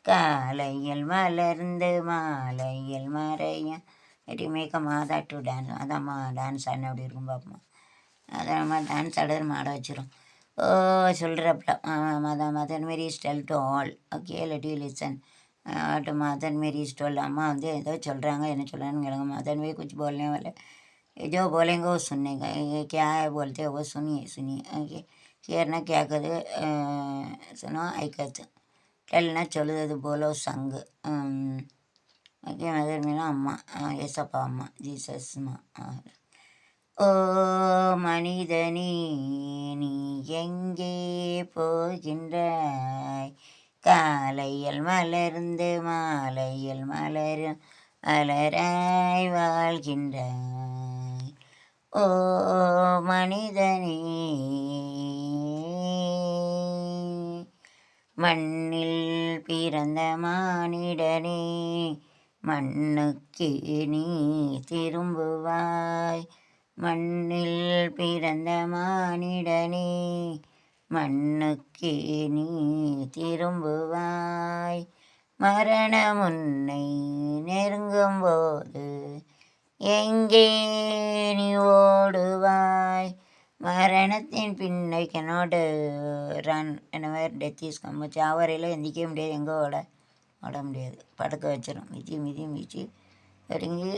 காலையில் மலர்ந்து மாலையில் மறையும். மேக்க மாதா டு டான்ஸ். அதாம்மா டான்ஸ் ஆடினா அப்படி இருக்கும் பாப்போம்மா. அதான் நம்ம டான்ஸ் ஆடுறது மாட வச்சிரும். ஓ சொல்கிறப்பல mother Mary's tell to all. Okay let you listen to mother Mary's tell. அம்மா வந்து ஏதோ சொல்கிறாங்க, என்ன சொல்கிறான்னு கேளுங்க. मदर में कुछ बोलने वाले जो बोलेंगे वो सुनने का, क्या है बोलते हैं वो सुनिए. ओके கேர்னா கேட்குது, சுனோ ஐக்கத்து. டெல்னா சொல்லுது, போலோ சங்கு. ஓகே மதர் மீனா அம்மா, ஏசப்பா அம்மா, ஜீசஸ்மா. ஓ மனிதனே நீ எங்கே போகின்றாய், காலையில் மலர்ந்து மாலையில் மலரும் மலராய் வாழ்கின்றாய். ஓ மனிதனே மண்ணில் பிறந்த மானிடனே, மண்ணுக்கு நீ திரும்புவாய். மண்ணில் பிறந்த மானிடனே, மண்ணுக்கு நீ திரும்புவாய். மரணம் உன்னை நெருங்கும்போது எங்கே நீ ஓடுவாய். மரணத்தின் பின்னை கெனோடு ரன் என்னவர் டெத் இஸ் கம். சாவரையில் எந்திக்கவே முடியாது, எங்கே ஓட முடியாது, படுக்க வச்சிடும். மிதி ஒருங்கி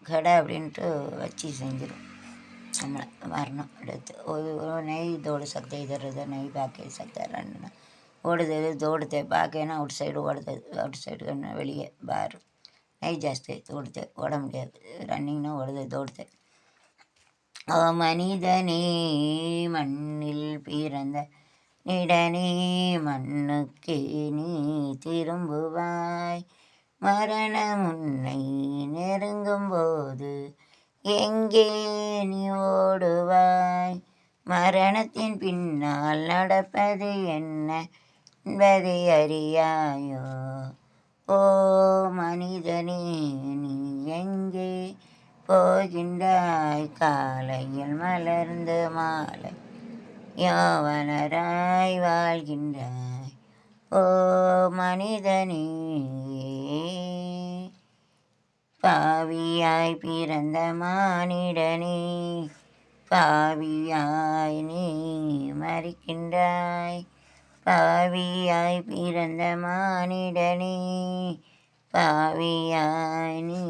கடை அப்படின்ட்டு வச்சு செஞ்சிடும் நம்மளை. மரணம் டெத்து. नहीं दौड़ सकते इधर उधर, नहीं भाग सकता रन. ஓடுது தோடுते பார்க்கனா அவுட் சைடு ஓடுது, அவுட் சைடு வெளியே பார். नहीं ஜாஸ்தி தோடுते ஓட முடியாது. ரன்னிங்னா ஓடுது தோடுते. ஓ மனிதனே மண்ணில் பிறந்த நிடனே, மண்ணுக்கு நீ திரும்புவாய். மரணம் உன்னை நெருங்கும்போது எங்கே நீ ஓடுவாய். மரணத்தின் பின்னால் நடப்பது என்ன என்பதை அறியாயோ. ஓ மனிதனே நீ எங்கே போகின்றாய், காலையில் மலர்ந்து மாலை யௌவனராய் வாழ்கின்றாய். ஓ மனிதனே பாவியாய் பிறந்த மானிடனே, பாவியாய் நீ மரிக்கின்றாய். பாவியாய் பிறந்த மானிடனே, பாவியாய் நீ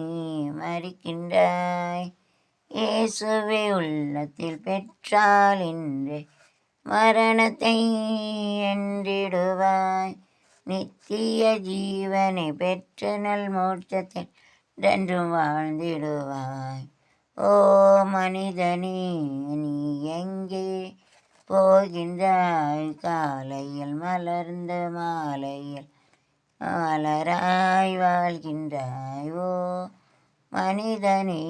மரிக்கின்றாய். இயேசுவை உள்ளத்தில் பெற்றால் இன்று மரணத்தை வென்றிடுவாய். நித்திய ஜீவனை பெற்று நல் மோட்சத்தில் என்றும் வாழ்ந்திடுவாய். ஓ மனிதனே நீ எங்கே போகின்றாய், காலையில் மலர்ந்த மாலையில் மலராய் வாழ்கின்றாய். ஓ மனிதனே.